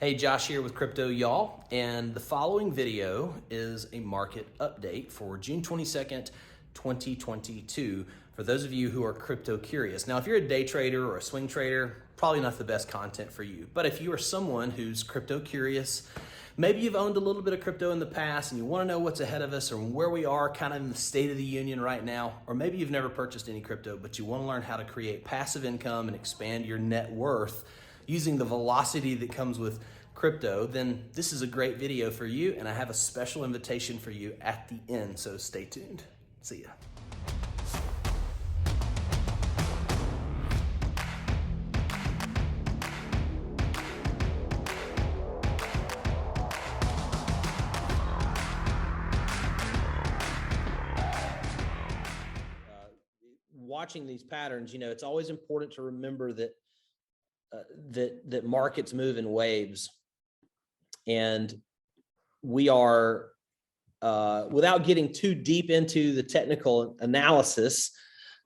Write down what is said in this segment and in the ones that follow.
Hey, Josh here with Crypto Y'all, and the following video is a market update for June 22nd, 2022 for those of you who are crypto curious. Now, if you're a day trader or a swing trader, probably not the best content for you. But if you are someone who's crypto curious, maybe you've owned a little bit of crypto in the past and you want to know what's ahead of us or where we are kind of in the state of the union right now, or maybe you've never purchased any crypto, but you want to learn how to create passive income and expand your net worth using the velocity that comes with crypto, then this is a great video for you, and I have a special invitation for you at the end, so stay tuned. See ya. Watching these patterns, it's always important to remember that that markets move in waves, and we are, without getting too deep into the technical analysis,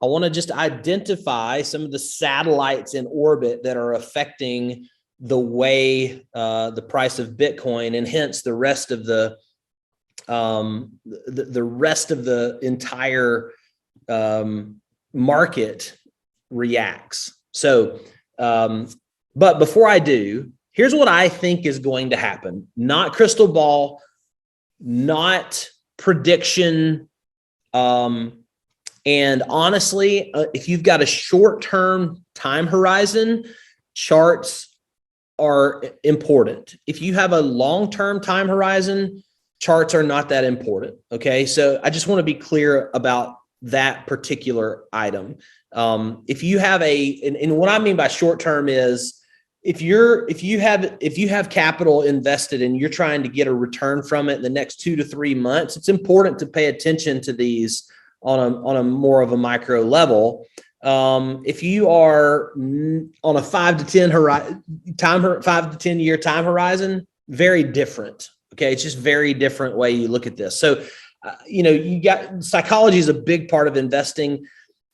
I want to just identify some of the satellites in orbit that are affecting the way the price of Bitcoin and hence the rest of the rest of the entire market reacts. So, but before I do, here's what I think is going to happen. Not crystal ball, not prediction. And honestly, if you've got a short-term time horizon, charts are important. If you have a long-term time horizon, charts are not that important. Okay. So I just want to be clear about that particular item. If you have and what I mean by short-term is, if you have capital invested and you're trying to get a return from it in the next 2 to 3 months, it's important to pay attention to these on a more of a micro level. If you are on a 5 to 10 year time horizon, very different. Okay, it's just very different way you look at this. So, you got psychology is a big part of investing.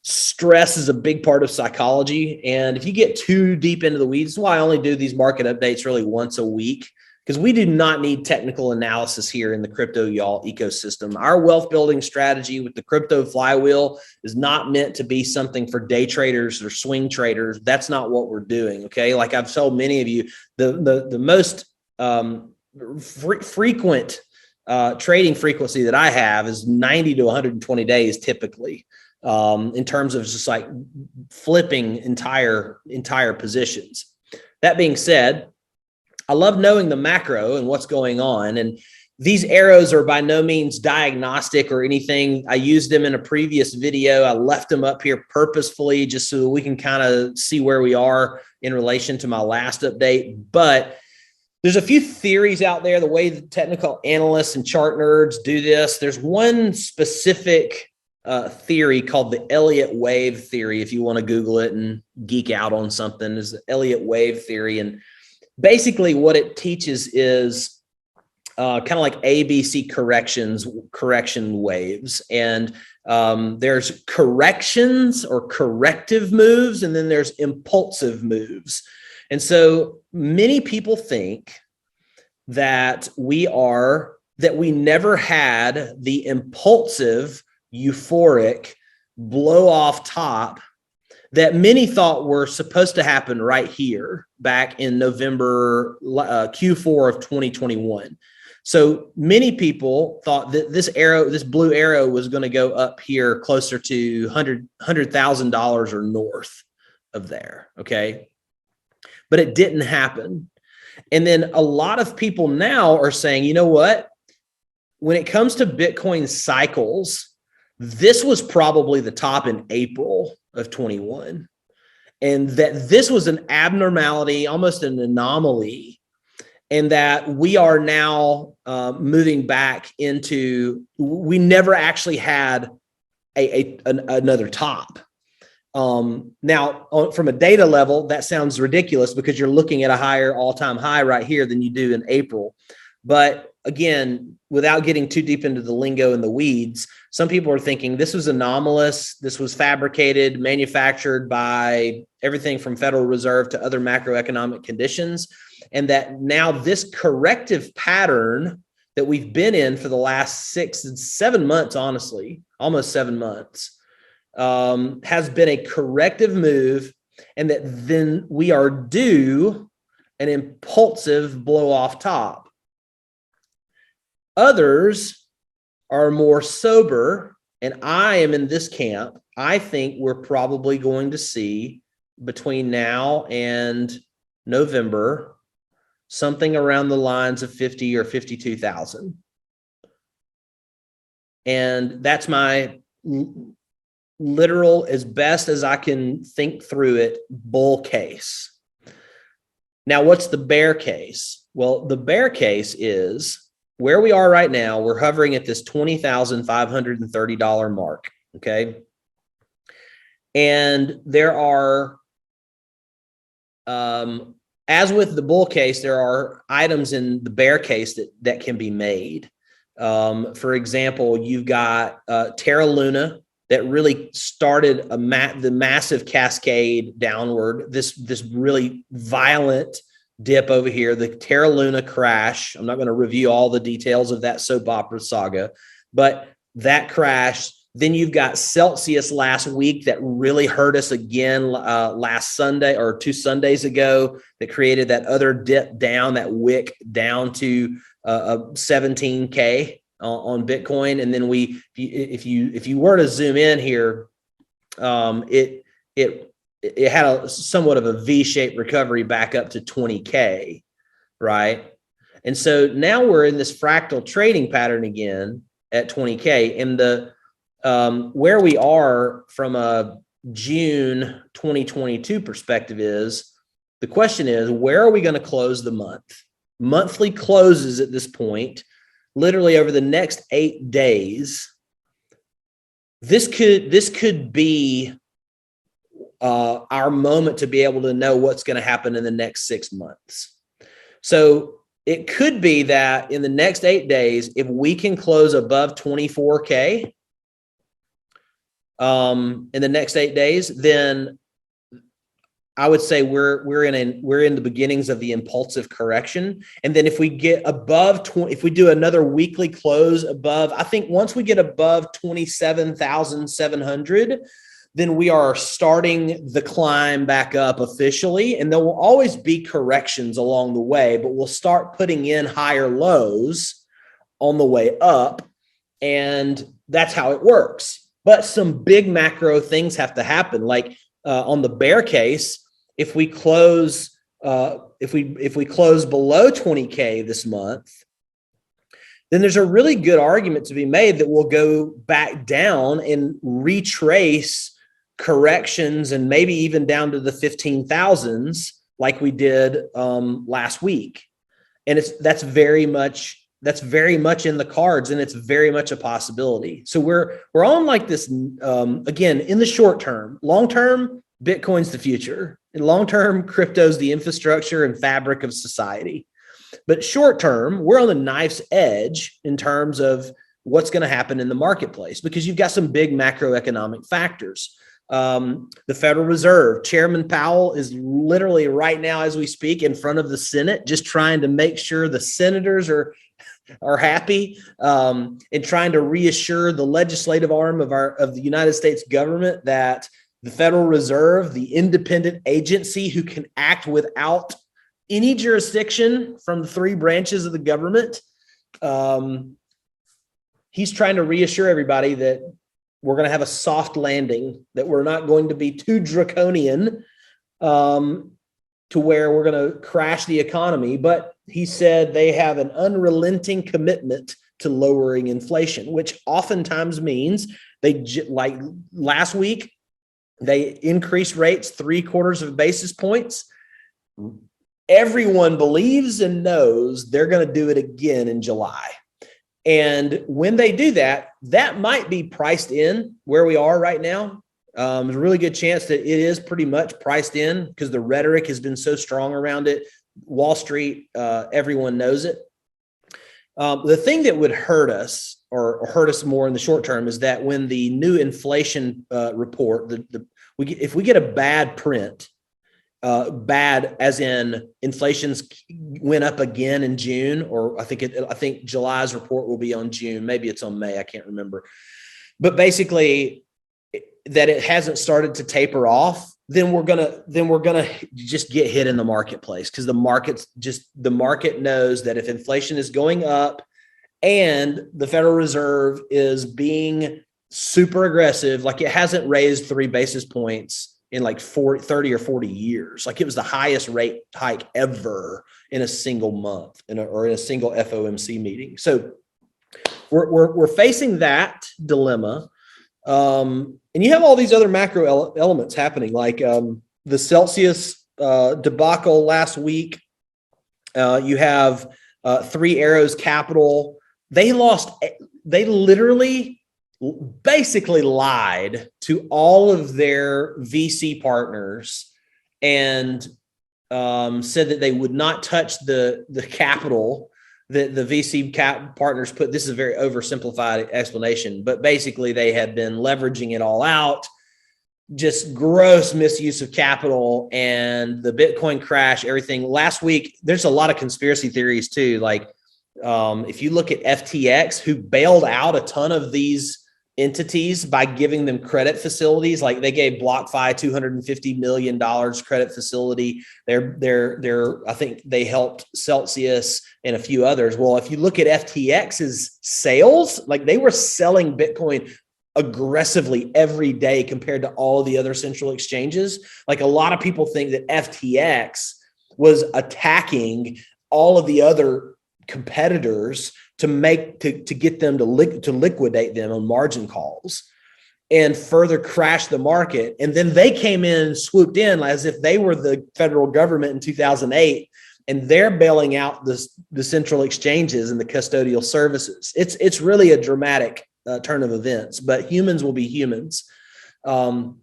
Stress is a big part of psychology. And if you get too deep into the weeds, that's why I only do these market updates really once a week, because we do not need technical analysis here in the Crypto Y'all ecosystem. Our wealth building strategy with the crypto flywheel is not meant to be something for day traders or swing traders. That's not what we're doing. Okay. Like I've told many of you, the most frequent trading frequency that I have is 90 to 120 days typically. In terms of just like flipping entire positions. That being said, I love knowing the macro and what's going on. And these arrows are by no means diagnostic or anything. I used them in a previous video. I left them up here purposefully just so we can kind of see where we are in relation to my last update. But there's a few theories out there, the way the technical analysts and chart nerds do this. There's one specific theory called the Elliott wave theory. If you want to Google it and geek out on something, is the Elliott wave theory. And basically what it teaches is kind of like ABC correction waves. And there's corrections or corrective moves, and then there's impulsive moves. And so many people think that we never had the impulsive euphoric blow off top that many thought were supposed to happen right here back in November, Q4 of 2021. So many people thought that this blue arrow was going to go up here closer to $100,000 or north of there. Okay. But it didn't happen. And then a lot of people now are saying, you know what? When it comes to Bitcoin cycles, this was probably the top in April of 21, and that this was an abnormality, almost an anomaly, and that we are now moving back into, we never actually had another top. Now, from a data level, that sounds ridiculous because you're looking at a higher all-time high right here than you do in April. But again, without getting too deep into the lingo and the weeds, Some people are thinking this was anomalous. This was fabricated, manufactured by everything from Federal Reserve to other macroeconomic conditions. And that now this corrective pattern that we've been in for the last 6 and 7 months, honestly, almost 7 months, has been a corrective move, and that then we are due an impulsive blow off top. Others are more sober, and I am in this camp. I think we're probably going to see between now and November something around the lines of 50 or 52,000. And that's my literal, as best as I can think through it, bull case. Now, what's the bear case? Well, the bear case is where we are right now. We're hovering at this $20,530 mark. Okay. And there are, as with the bull case, there are items in the bear case that can be made. For example, you've got Terra Luna that really started the massive cascade downward, this really violent dip over here, the Terra Luna crash. I'm not going to review all the details of that soap opera saga, but that crash. Then you've got Celsius last week that really hurt us again last Sunday or 2 Sundays ago, that created that other dip down, that wick down to 17K on Bitcoin. And then if you were to zoom in here, it had a somewhat of a V-shaped recovery back up to 20K, right? And so now we're in this fractal trading pattern again at 20K. And the where we are from a June 2022 perspective is, the question is, where are we going to close the month? Monthly closes at this point, literally over the next 8 days. This could be our moment to be able to know what's going to happen in the next 6 months. So it could be that in the next 8 days, if we can close above 24K in the next 8 days, then I would say we're in the beginnings of the impulsive correction. And then if we get above 20, if we do another weekly close above, I think once we get above 27,700, then we are starting the climb back up officially. And there will always be corrections along the way, but we'll start putting in higher lows on the way up. And that's how it works. But some big macro things have to happen. Like on the bear case, if we close below 20K this month, then there's a really good argument to be made that we'll go back down and retrace corrections and maybe even down to the 15,000s like we did last week. And that's very much in the cards, and it's very much a possibility. So we're on like this again in the short term. Long term, Bitcoin's the future. In long term, crypto's the infrastructure and fabric of society. But short term, we're on the knife's edge in terms of what's going to happen in the marketplace, because you've got some big macroeconomic factors. The Federal Reserve, Chairman Powell is literally right now, as we speak, in front of the Senate, just trying to make sure the senators are happy, and trying to reassure the legislative arm of the United States government that the Federal Reserve, the independent agency who can act without any jurisdiction from the 3 branches of the government, he's trying to reassure everybody that we're going to have a soft landing, that we're not going to be too draconian to where we're going to crash the economy. But he said they have an unrelenting commitment to lowering inflation, which oftentimes means like last week, they increased rates 0.75 basis points. Everyone believes and knows they're going to do it again in July. And when they do that, that might be priced in where we are right now. There's a really good chance that it is pretty much priced in because the rhetoric has been so strong around it. Wall Street, everyone knows it. The thing that would hurt us or hurt us more in the short term is that when the new inflation report, if we get a bad print, bad as in inflation's went up again in June, or I think July's report will be on June. Maybe it's on May. I can't remember. But basically that it hasn't started to taper off, then we're gonna just get hit in the marketplace, because the market knows that if inflation is going up and the Federal Reserve is being super aggressive, like it hasn't raised 3 basis points in like 30 or 40 years. Like it was the highest rate hike ever in a single month or in a single FOMC meeting. So we're facing that dilemma. And you have all these other macro elements happening, like the Celsius debacle last week. You have Three Arrows Capital. They literally basically lied to all of their VC partners and said that they would not touch the capital that the VC partners put. This is a very oversimplified explanation, but basically they had been leveraging it all out, just gross misuse of capital, and the Bitcoin crash, everything. Last week, there's a lot of conspiracy theories too. Like if you look at FTX, who bailed out a ton of these entities by giving them credit facilities, like they gave BlockFi $250 million credit facility. I think they helped Celsius and a few others. Well, if you look at FTX's sales, like they were selling Bitcoin aggressively every day compared to all the other central exchanges. Like a lot of people think that FTX was attacking all of the other competitors to get them to liquidate them on margin calls and further crash the market. And then they came in and swooped in as if they were the federal government in 2008, and they're bailing out the central exchanges and the custodial services. It's really a dramatic turn of events, but humans will be humans. And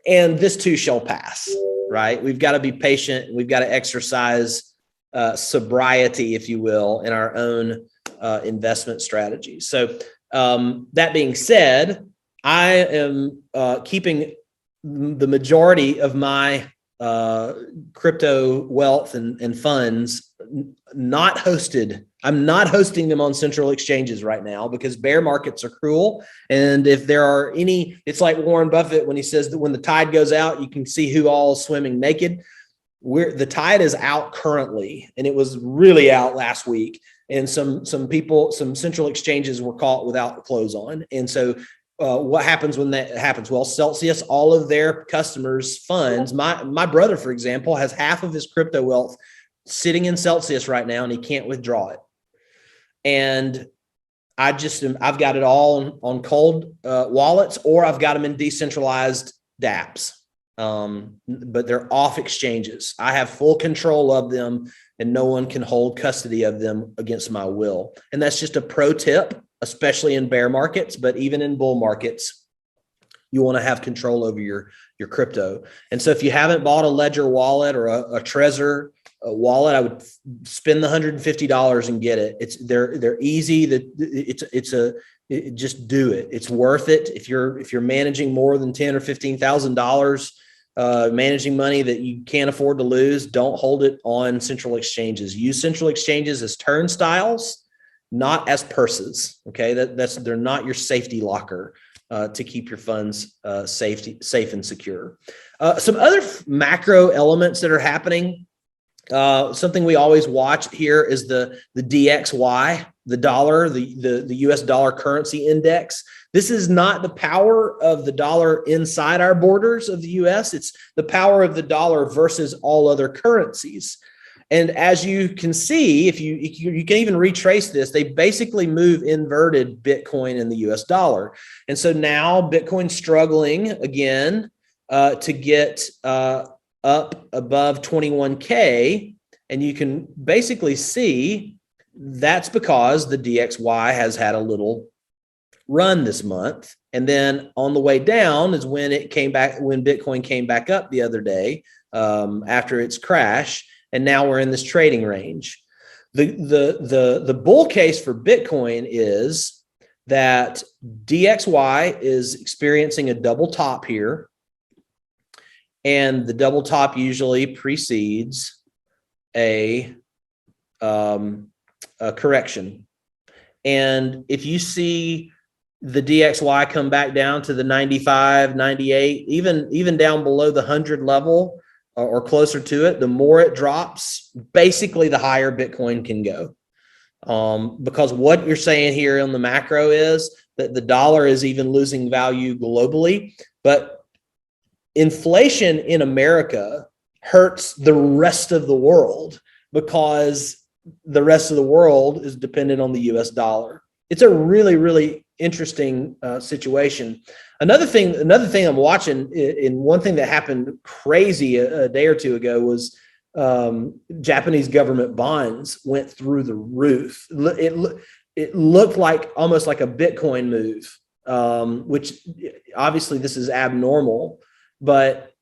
this too shall pass, right? We've got to be patient. We've got to exercise sobriety, if you will, in our own investment strategy. So that being said, I am keeping the majority of my crypto wealth and funds not hosted. I'm not hosting them on central exchanges right now because bear markets are cruel. And if there are any, it's like Warren Buffett when he says that when the tide goes out, you can see who all is swimming naked. The tide is out currently, and it was really out last week. And some central exchanges were caught without clothes on. And so what happens when that happens? Well, Celsius, all of their customers' funds, my brother, for example, has half of his crypto wealth sitting in Celsius right now, and he can't withdraw it. And I've got it all on cold wallets, or I've got them in decentralized dApps. But they're off exchanges. I have full control of them, and no one can hold custody of them against my will. And that's just a pro tip, especially in bear markets, but even in bull markets, you want to have control over your crypto. And so if you haven't bought a Ledger wallet or a Trezor wallet, I would spend the $150 and get it. They're easy. Just do it. It's worth it. If you're managing more than $10,000 or $15,000, managing money that you can't afford to lose, don't hold it on central exchanges. Use central exchanges as turnstiles, not as purses. Okay, they're not your safety locker to keep your funds safe and secure. Some other macro elements that are happening. Something we always watch here is the DXY, the dollar, the US dollar currency index. This is not the power of the dollar inside our borders of the US. It's the power of the dollar versus all other currencies. And as you can see, if you can even retrace this, they basically move inverted Bitcoin and the US dollar. And so now Bitcoin's struggling again to get up above 21K. And you can basically see that's because the DXY has had a little run this month. And then on the way down is when Bitcoin came back up the other day after its crash. And now we're in this trading range. The bull case for Bitcoin is that DXY is experiencing a double top here, and the double top usually precedes a correction. And if you see the DXY come back down to the 95, 98, even down below the 100 level or closer to it, the more it drops, basically the higher Bitcoin can go. Because what you're saying here on the macro is that the dollar is even losing value globally, but inflation in America hurts the rest of the world because the rest of the world is dependent on the US dollar. It's a really, really interesting situation. Another thing I'm watching, and one thing that happened crazy a day or two ago was Japanese government bonds went through the roof. It looked like almost like a Bitcoin move, which obviously this is abnormal, but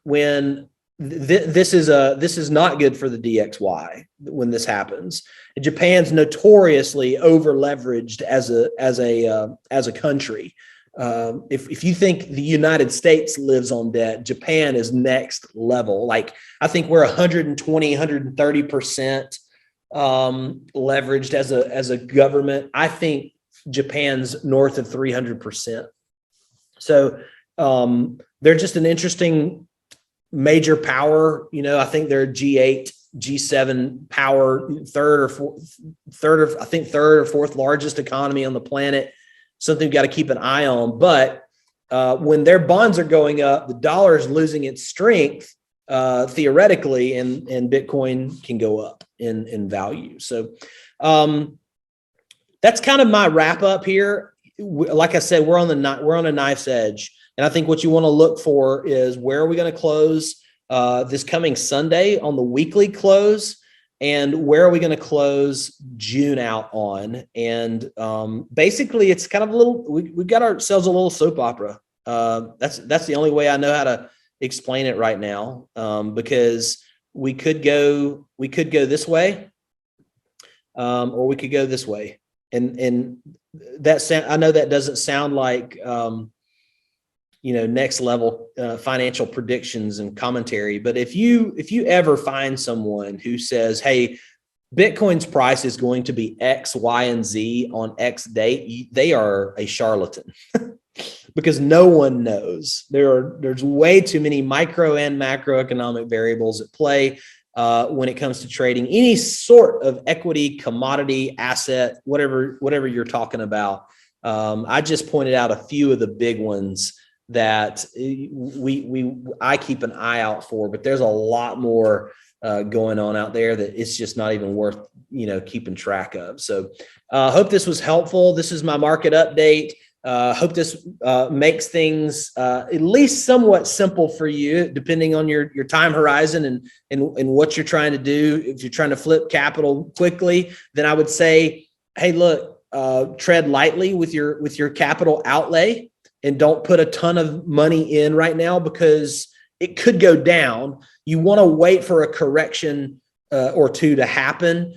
when this is not good for the DXY when this happens. Japan's notoriously over leveraged as a country. If you think the United States lives on debt, Japan is next level. Like I think we're 120, 130% leveraged as a government. I think Japan's north of 300%. So they're just an interesting major power. I think they're G8, G7 power, third or fourth largest economy on the planet. Something you've got to keep an eye on. But when their bonds are going up, the dollar is losing its strength theoretically, and Bitcoin can go up in value. So that's kind of my wrap up here. Like I said, we're on a knife's edge. And I think what you want to look for is where are we going to close this coming Sunday on the weekly close, and where are we going to close June out on? And basically, it's kind of we've got ourselves a little soap opera. That's the only way I know how to explain it right now, because we could go this way, or we could go this way, and I know that doesn't sound like next level financial predictions and commentary. But if you ever find someone who says, hey, Bitcoin's price is going to be X, Y, and Z on X date, they are a charlatan because no one knows. There's way too many micro and macroeconomic variables at play when it comes to trading any sort of equity, commodity, asset, whatever you're talking about. I just pointed out a few of the big ones that I keep an eye out for, but there's a lot more going on out there that it's just not even worth keeping track of. So hope this was helpful. This is my market update. Hope this makes things at least somewhat simple for you, depending on your time horizon and what you're trying to do. If you're trying to flip capital quickly, then I would say, hey, look, tread lightly with your capital outlay. And don't put a ton of money in right now because it could go down. You want to wait for a correction or two to happen.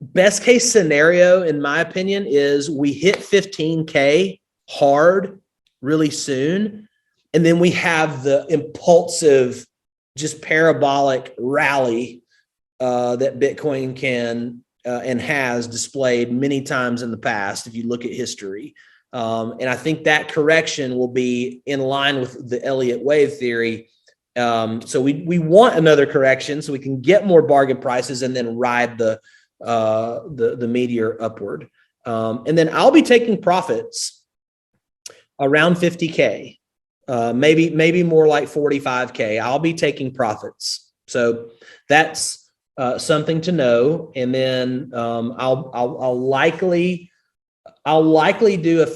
Best case scenario, in my opinion, is we hit 15K hard really soon. And then we have the impulsive, just parabolic rally that Bitcoin can and has displayed many times in the past, if you look at history. And I think that correction will be in line with the Elliott wave theory. So we want another correction so we can get more bargain prices and then ride the meteor upward. And then I'll be taking profits around 50K, maybe more like 45K. I'll be taking profits. So that's something to know. And then I'll likely do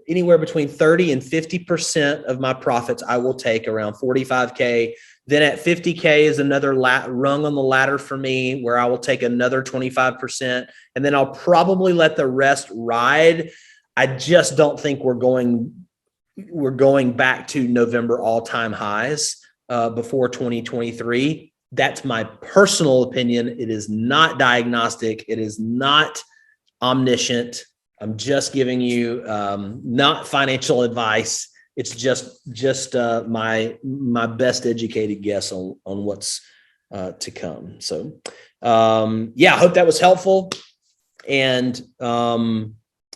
anywhere between 30 and 50% of my profits I will take around 45K. Then at 50K is another rung on the ladder for me where I will take another 25%. And then I'll probably let the rest ride. I just don't think we're going back to November all-time highs before 2023. That's my personal opinion. It is not diagnostic. It is not omniscient. I'm just giving you not financial advice. It's just my best educated guess on what's to come. So yeah, I hope that was helpful, and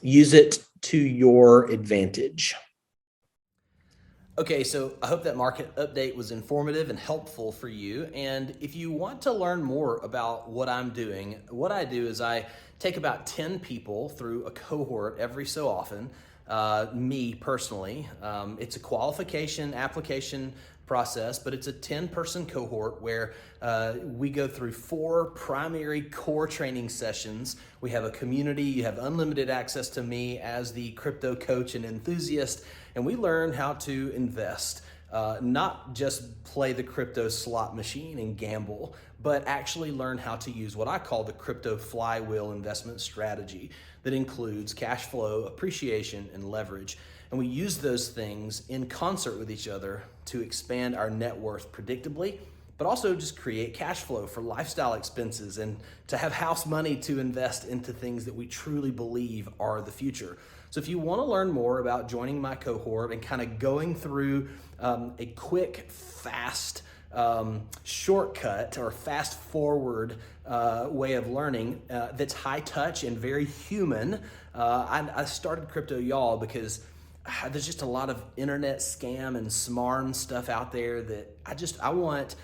use it to your advantage. Okay, so I hope that market update was informative and helpful for you. And if you want to learn more about what I'm doing, what I do is I take about 10 people through a cohort every so often, me personally. It's a qualification application process, but it's a 10-person cohort where we go through 4 primary core training sessions. We have a community. You have unlimited access to me as the crypto coach and enthusiast, and we learn how to invest. Not just play the crypto slot machine and gamble, but actually learn how to use what I call the crypto flywheel investment strategy that includes cash flow, appreciation, and leverage. And we use those things in concert with each other to expand our net worth predictably, but also just create cash flow for lifestyle expenses and to have house money to invest into things that we truly believe are the future. So if you want to learn more about joining my cohort and kind of going through a quick, fast shortcut or fast forward way of learning that's high touch and very human, I started Crypto Y'all because there's just a lot of internet scam and smarm stuff out there that I want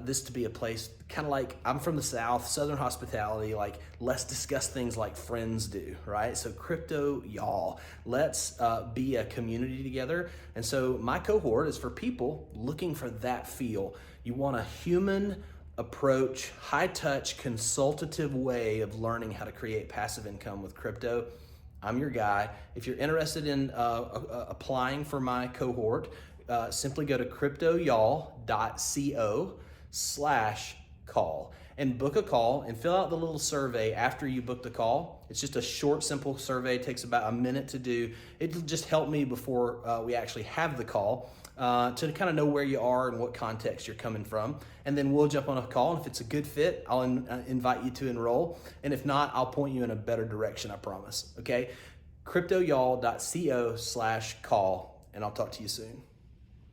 this to be a place kind of like, I'm from the South, Southern hospitality, like let's discuss things like friends do, right? So Crypto Y'all, let's be a community together. And so my cohort is for people looking for that feel. You want a human approach, high touch, consultative way of learning how to create passive income with crypto. I'm your guy. If you're interested in applying for my cohort, simply go to cryptoyall.co/call and book a call and fill out the little survey after you book the call. It's just a short, simple survey. It takes about a minute to do. It'll just help me before we actually have the call to kind of know where you are and what context you're coming from. And then we'll jump on a call. And if it's a good fit, I'll invite you to enroll. And if not, I'll point you in a better direction, I promise. Okay? cryptoyall.co/call, and I'll talk to you soon.